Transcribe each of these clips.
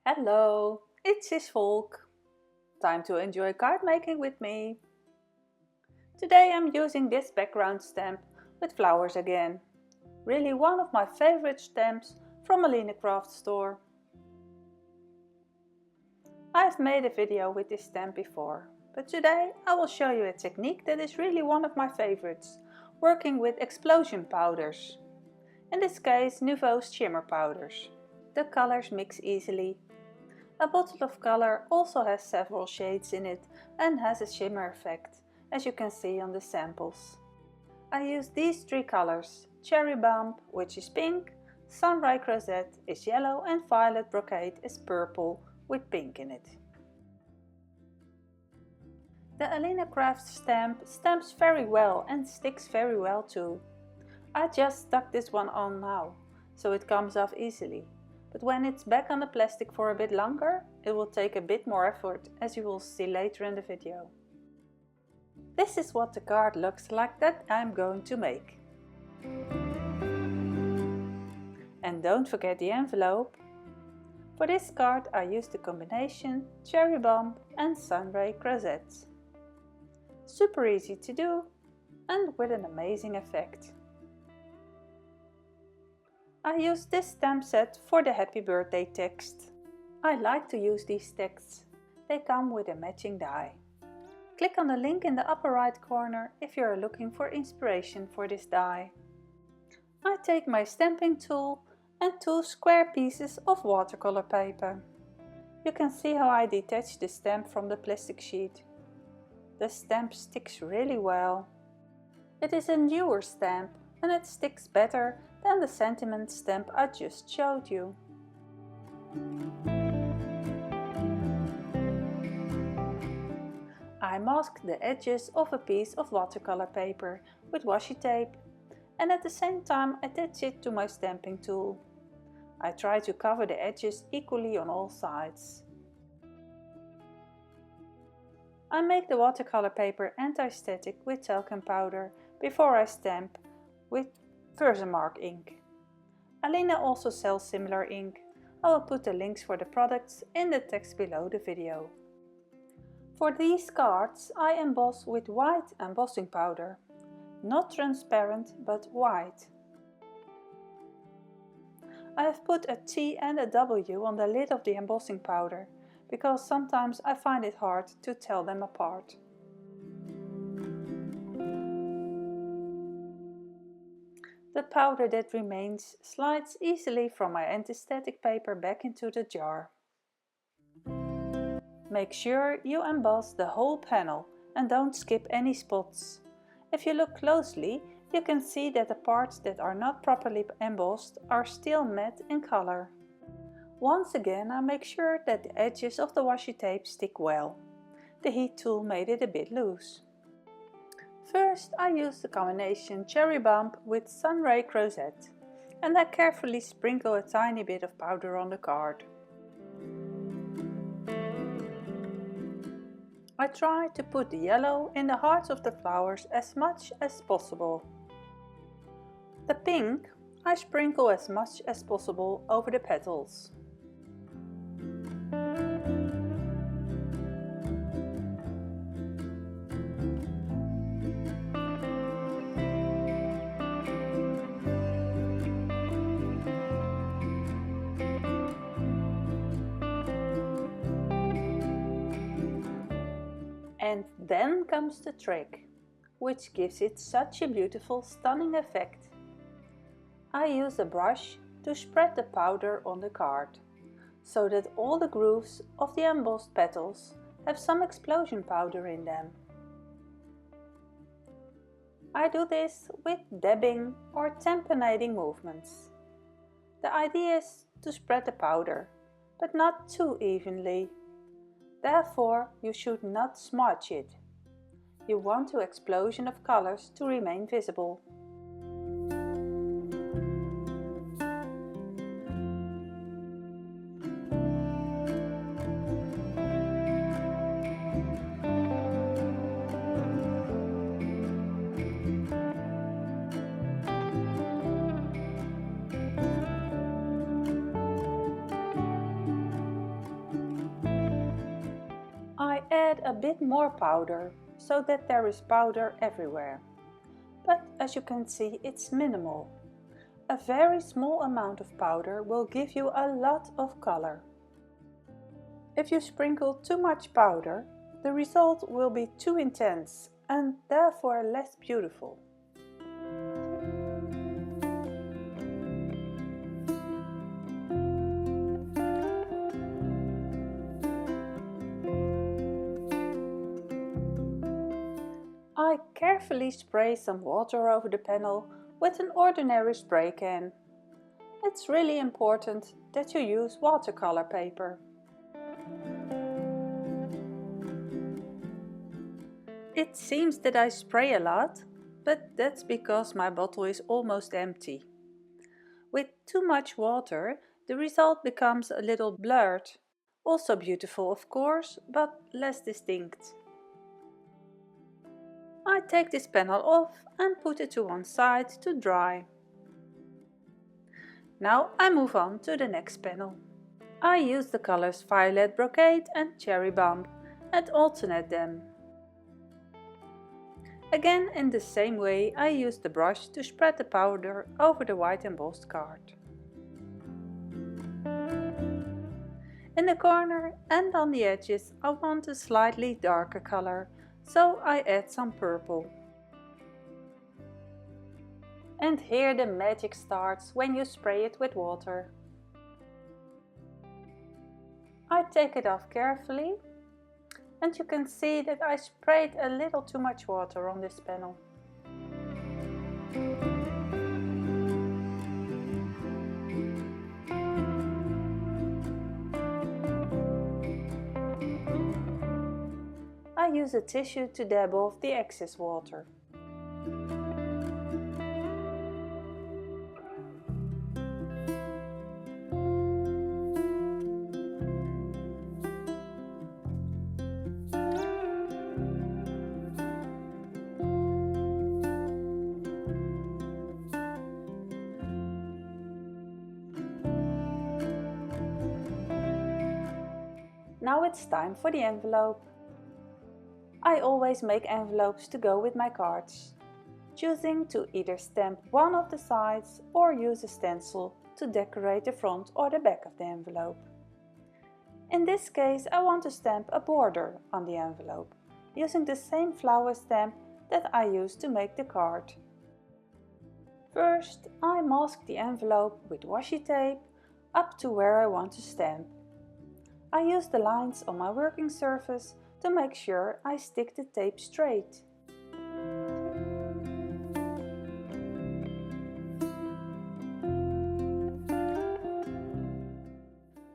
Hello, it's Cisvolk. Time to enjoy card making with me. Today I'm using this background stamp with flowers again. Really one of my favorite stamps from AlinaCraft store. I've made a video with this stamp before, but today I will show you a technique that is really one of my favorites, working with explosion powders. In this case, Nouveau's shimmer powders. The colors mix easily. A bottle of color also has several shades in it and has a shimmer effect, as you can see on the samples. I use these three colors: Cherry Bomb, which is pink, Sunray Crozette is yellow, and Violet Brocade is purple with pink in it. The AlinaCraft stamp stamps very well and sticks very well too. I just stuck this one on now, so it comes off easily. But when it's back on the plastic for a bit longer, it will take a bit more effort, as you will see later in the video. This is what the card looks like that I'm going to make. And don't forget the envelope. For this card I used the combination Cherry Bomb and Sunray Crozette. Super easy to do and with an amazing effect. I use this stamp set for the happy birthday text. I like to use these texts. They come with a matching die. Click on the link in the upper right corner if you are looking for inspiration for this die. I take my stamping tool and 2 square pieces of watercolor paper. You can see how I detach the stamp from the plastic sheet. The stamp sticks really well. It is a newer stamp and it sticks better than the sentiment stamp I just showed you. I mask the edges of a piece of watercolor paper with washi tape and at the same time attach it to my stamping tool. I try to cover the edges equally on all sides. I make the watercolor paper anti-static with talcum powder before I stamp with Versamark ink. Alina also sells similar ink. I will put the links for the products in the text below the video. For these cards I emboss with white embossing powder. Not transparent but white. I have put a T and a W on the lid of the embossing powder, because sometimes I find it hard to tell them apart. The powder that remains slides easily from my anti-static paper back into the jar. Make sure you emboss the whole panel and don't skip any spots. If you look closely, you can see that the parts that are not properly embossed are still matte in color. Once again, I make sure that the edges of the washi tape stick well. The heat tool made it a bit loose. First I use the combination Cherry Bomb with Sunray Crozette and I carefully sprinkle a tiny bit of powder on the card. I try to put the yellow in the hearts of the flowers as much as possible. The pink I sprinkle as much as possible over the petals. And then comes the trick, which gives it such a beautiful, stunning effect. I use a brush to spread the powder on the card, so that all the grooves of the embossed petals have some explosion powder in them. I do this with dabbing or tamponating movements. The idea is to spread the powder, but not too evenly. Therefore, you should not smudge it. You want the explosion of colors to remain visible. a bit more powder so that there is powder everywhere. But as you can see, it's minimal. A very small amount of powder will give you a lot of color. If you sprinkle too much powder, the result will be too intense and therefore less beautiful. I carefully spray some water over the panel with an ordinary spray can. It's really important that you use watercolor paper. It seems that I spray a lot, but that's because my bottle is almost empty. With too much water, the result becomes a little blurred. Also beautiful, of course, but less distinct. I take this panel off and put it to one side to dry. Now I move on to the next panel. I use the colors Violet Brocade and Cherry Bomb and alternate them. Again, in the same way, I use the brush to spread the powder over the white embossed card. In the corner and on the edges I want a slightly darker color, so I add some purple. And here the magic starts when you spray it with water. I take it off carefully, and you can see that I sprayed a little too much water on this panel. I use a tissue to dab off the excess water. Now it's time for the envelope. I always make envelopes to go with my cards, choosing to either stamp one of the sides or use a stencil to decorate the front or the back of the envelope. In this case, I want to stamp a border on the envelope, using the same flower stamp that I used to make the card. First, I mask the envelope with washi tape up to where I want to stamp. I use the lines on my working surface to make sure I stick the tape straight.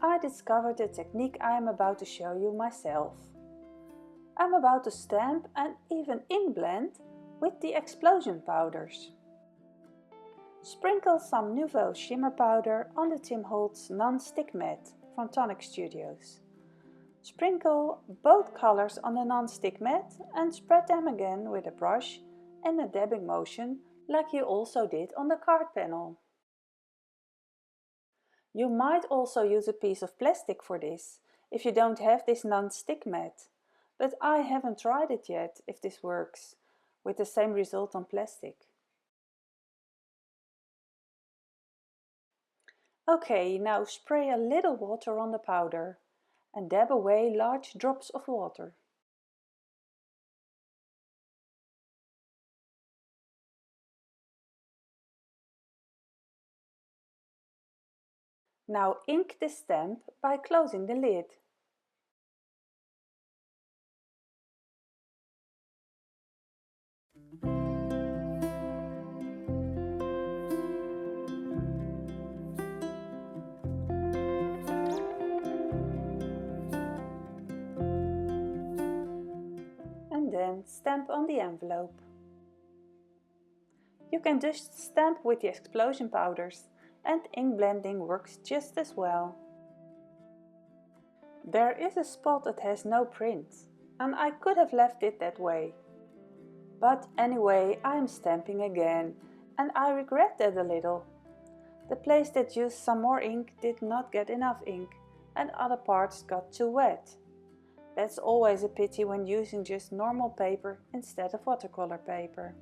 I discovered the technique I am about to show you myself. I'm about to stamp and even inblend with the explosion powders. Sprinkle some Nouveau shimmer powder on the Tim Holtz non-stick mat from Tonic Studios. Sprinkle both colors on the non-stick mat and spread them again with a brush and a dabbing motion like you also did on the card panel. You might also use a piece of plastic for this if you don't have this non-stick mat, but I haven't tried it yet if this works with the same result on plastic. Okay, now spray a little water on the powder and dab away large drops of water. Now ink the stamp by closing the lid. And then stamp on the envelope. You can just stamp with the explosion powders, and ink blending works just as well. There is a spot that has no print, and I could have left it that way. But anyway, I am stamping again, and I regret that a little. The place that used some more ink did not get enough ink, and other parts got too wet. That's always a pity when using just normal paper instead of watercolor paper.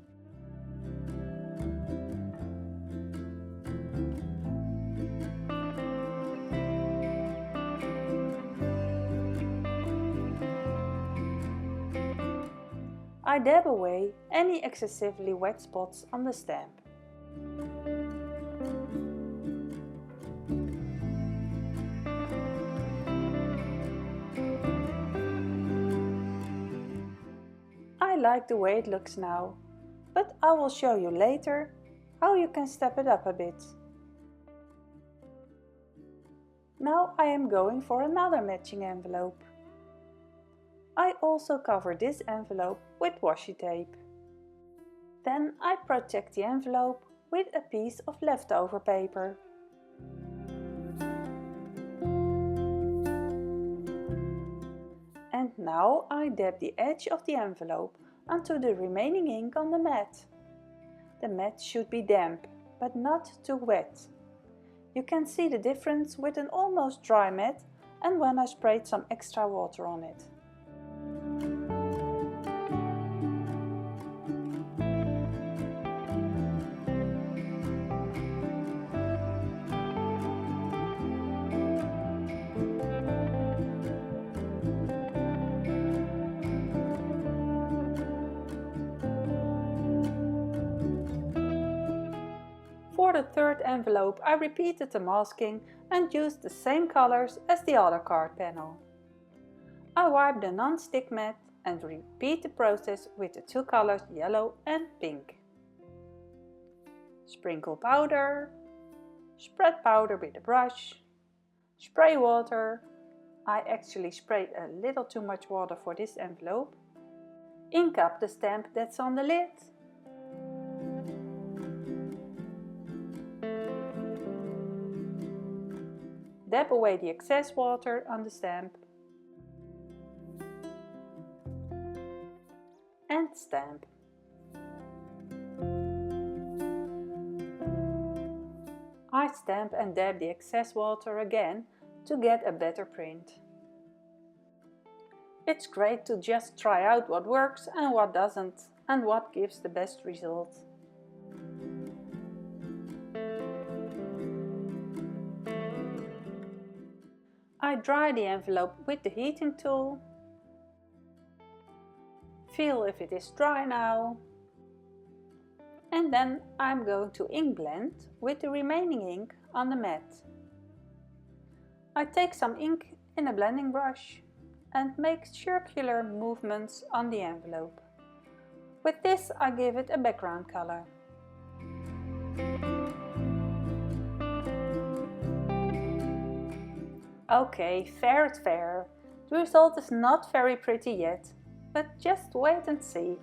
I dab away any excessively wet spots on the stamp. I like the way it looks now, but I will show you later how you can step it up a bit. Now I am going for another matching envelope. I also cover this envelope with washi tape. Then I protect the envelope with a piece of leftover paper. And now I dab the edge of the envelope onto the remaining ink on the mat. The mat should be damp, but not too wet. You can see the difference with an almost dry mat and when I sprayed some extra water on it. For the third envelope I repeated the masking and used the same colors as the other card panel. I wipe the non-stick mat and repeat the process with the two colors yellow and pink. Sprinkle powder, spread powder with a brush, spray water. I actually sprayed a little too much water for this envelope. Ink up the stamp that's on the lid. Dab away the excess water on the stamp. And stamp. I stamp and dab the excess water again to get a better print. It's great to just try out what works and what doesn't, and what gives the best result. I dry the envelope with the heating tool. Feel if it is dry now. And then I'm going to ink blend with the remaining ink on the mat. I take some ink in a blending brush and make circular movements on the envelope. With this I give it a background color. Okay, fair is fair. The result is not very pretty yet, but just wait and see.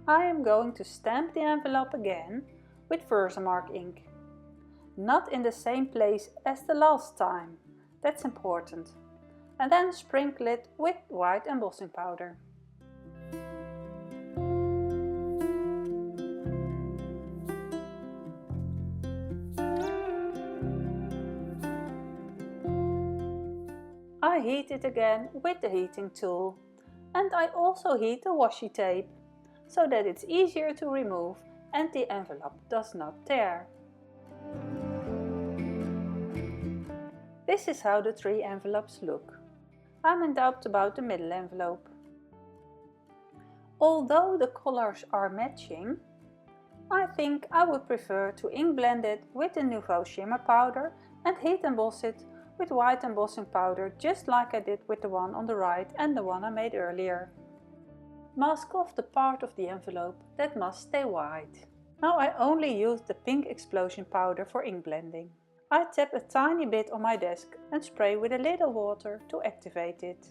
I am going to stamp the envelope again with Versamark ink. Not in the same place as the last time, that's important. And then sprinkle it with white embossing powder. I heat it again with the heating tool, and I also heat the washi tape, so that it's easier to remove and the envelope does not tear. This is how the three envelopes look. I'm in doubt about the middle envelope. Although the colors are matching, I think I would prefer to ink blend it with the Nouveau shimmer powder and heat emboss it with white embossing powder, just like I did with the one on the right and the one I made earlier. Mask off the part of the envelope that must stay white. Now I only use the pink explosion powder for ink blending. I tap a tiny bit on my desk and spray with a little water to activate it.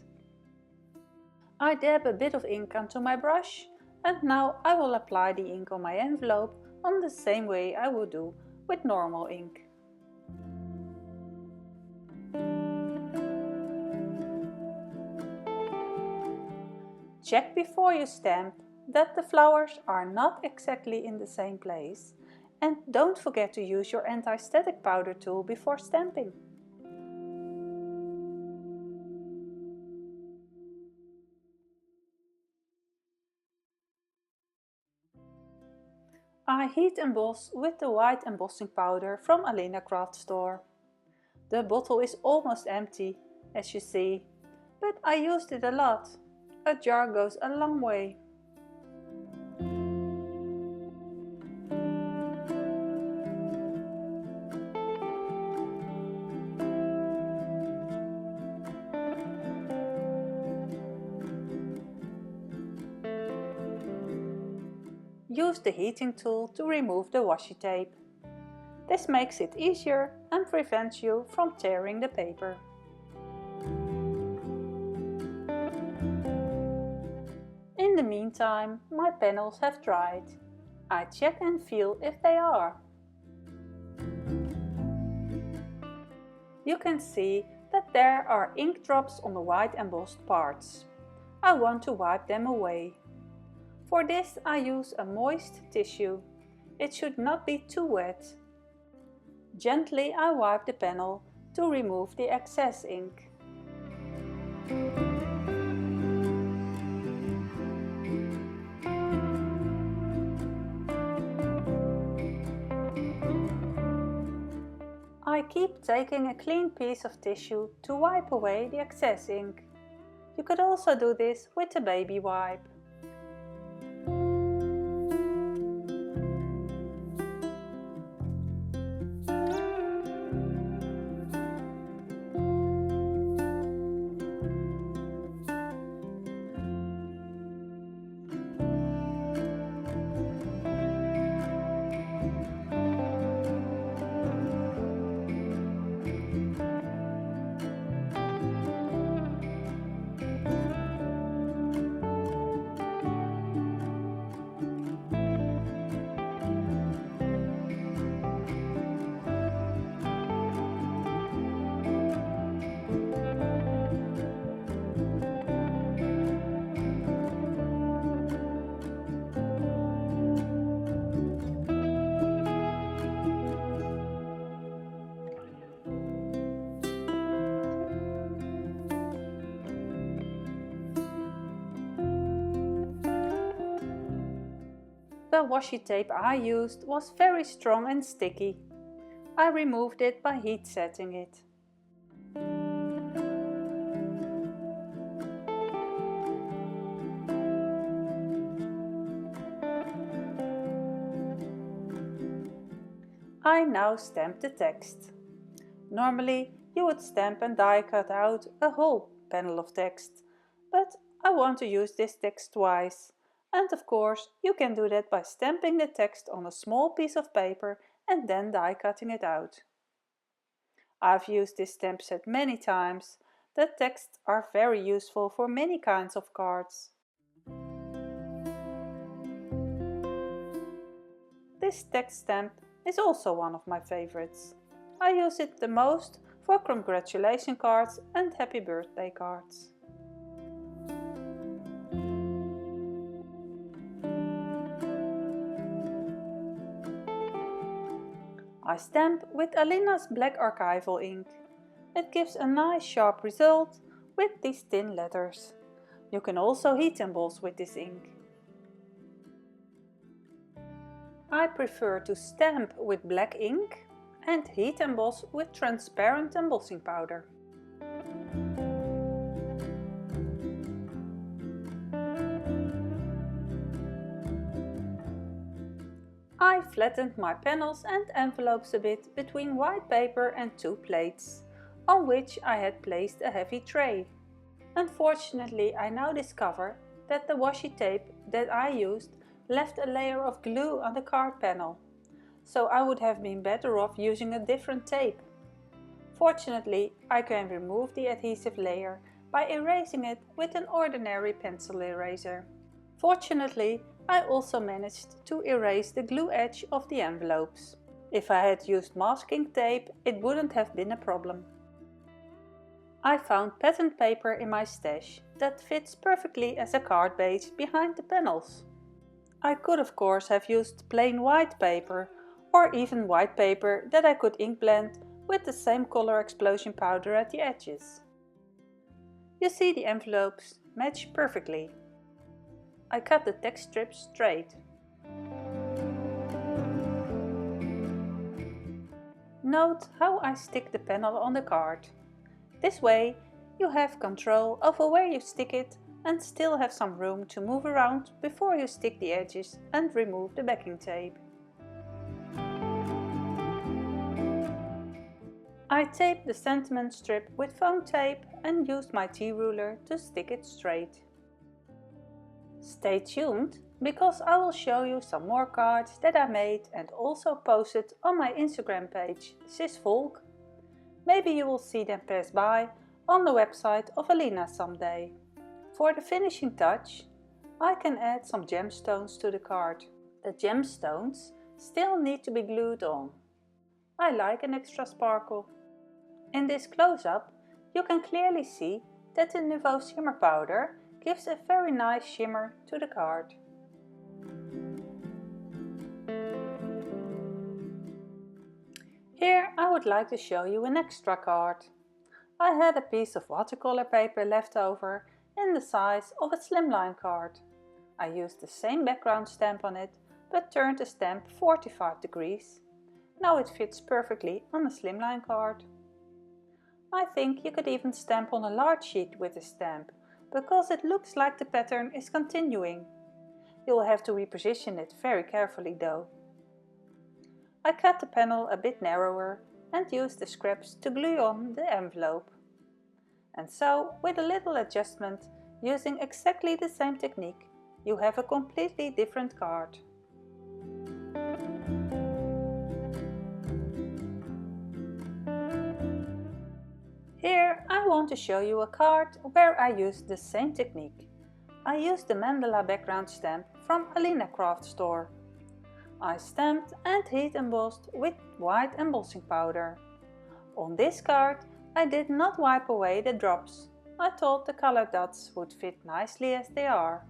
I dab a bit of ink onto my brush, and now I will apply the ink on my envelope on the same way I would do with normal ink. Check before you stamp that the flowers are not exactly in the same place And don't forget to use your anti-static powder tool before stamping. I heat emboss with the white embossing powder from AlinaCraft store. The bottle is almost empty, as you see, but I used it a lot. A jar goes a long way. Use the heating tool to remove the washi tape. This makes it easier and prevents you from tearing the paper. In the meantime, my panels have dried. I check and feel if they are. You can see that there are ink drops on the white embossed parts. I want to wipe them away. For this I use a moist tissue. It should not be too wet. Gently I wipe the panel to remove the excess ink. I keep taking a clean piece of tissue to wipe away the excess ink. You could also do this with a baby wipe. The washi tape I used was very strong and sticky. I removed it by heat setting it. I now stamp the text. Normally you would stamp and die cut out a whole panel of text, but I want to use this text twice. And of course you can do that by stamping the text on a small piece of paper and then die cutting it out. I've used this stamp set many times. The texts are very useful for many kinds of cards. This text stamp is also one of my favorites. I use it the most for congratulation cards and happy birthday cards. I stamp with Alina's black archival ink. It gives a nice sharp result with these thin letters. You can also heat emboss with this ink. I prefer to stamp with black ink and heat emboss with transparent embossing powder. I flattened my panels and envelopes a bit between white paper and two plates, on which I had placed a heavy tray. Unfortunately, I now discover that the washi tape that I used left a layer of glue on the card panel, so I would have been better off using a different tape. Fortunately, I can remove the adhesive layer by erasing it with an ordinary pencil eraser. Fortunately, I also managed to erase the glue edge of the envelopes. If I had used masking tape, it wouldn't have been a problem. I found pattern paper in my stash that fits perfectly as a card base behind the panels. I could of course have used plain white paper or even white paper that I could ink blend with the same color explosion powder at the edges. You see the envelopes match perfectly. I cut the text strips straight. Note how I stick the panel on the card. This way you have control over where you stick it and still have some room to move around before you stick the edges and remove the backing tape. I taped the sentiment strip with foam tape and used my T-ruler to stick it straight. Stay tuned, because I will show you some more cards that I made and also posted on my Instagram page, Cisvolk. Maybe you will see them pass by on the website of Alina someday. For the finishing touch, I can add some gemstones to the card. The gemstones still need to be glued on. I like an extra sparkle. In this close-up, you can clearly see that the Nouveau shimmer powder gives a very nice shimmer to the card. Here I would like to show you an extra card. I had a piece of watercolor paper left over in the size of a Slimline card. I used the same background stamp on it, but turned the stamp 45 degrees. Now it fits perfectly on a Slimline card. I think you could even stamp on a large sheet with the stamp, because it looks like the pattern is continuing. You will have to reposition it very carefully though. I cut the panel a bit narrower and used the scraps to glue on the envelope. And so, with a little adjustment, using exactly the same technique, you have a completely different card. Here I want to show you a card where I used the same technique. I used the mandala background stamp from AlinaCraft store. I stamped and heat embossed with white embossing powder. On this card I did not wipe away the drops. I thought the colored dots would fit nicely as they are.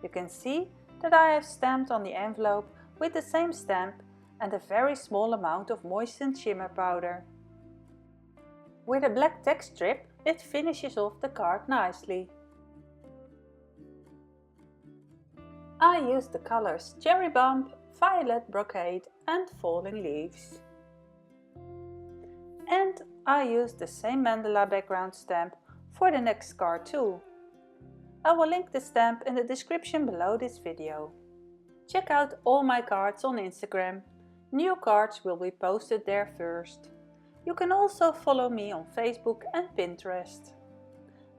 You can see that I have stamped on the envelope with the same stamp and a very small amount of moistened shimmer powder. With a black text strip, it finishes off the card nicely. I used the colors Cherry Bomb, Violet Brocade and Falling Leaves. And I used the same mandala background stamp for the next card too. I will link the stamp in the description below this video. Check out all my cards on Instagram. New cards will be posted there first. You can also follow me on Facebook and Pinterest.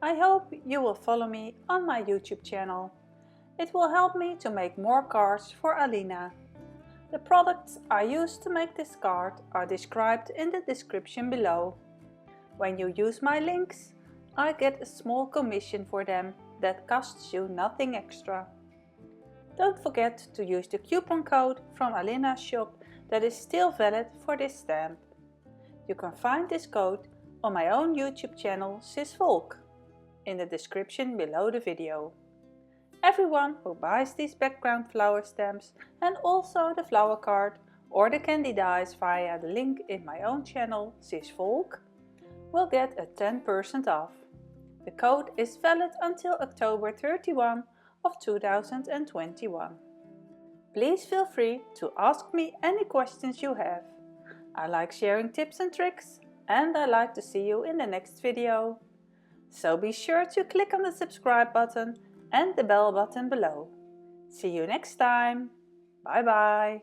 I hope you will follow me on my YouTube channel. It will help me to make more cards for Alina. The products I used to make this card are described in the description below. When you use my links, I get a small commission for them that costs you nothing extra. Don't forget to use the coupon code from Alina's shop that is still valid for this stamp. You can find this code on my own YouTube channel Cisvolk in the description below the video. Everyone who buys these background flower stamps and also the flower card or the candy dies via the link in my own channel Cisvolk will get a 10% off. The code is valid until October 31 of 2021. Please feel free to ask me any questions you have. I like sharing tips and tricks and I like to see you in the next video. So be sure to click on the subscribe button and the bell button below. See you next time. Bye bye.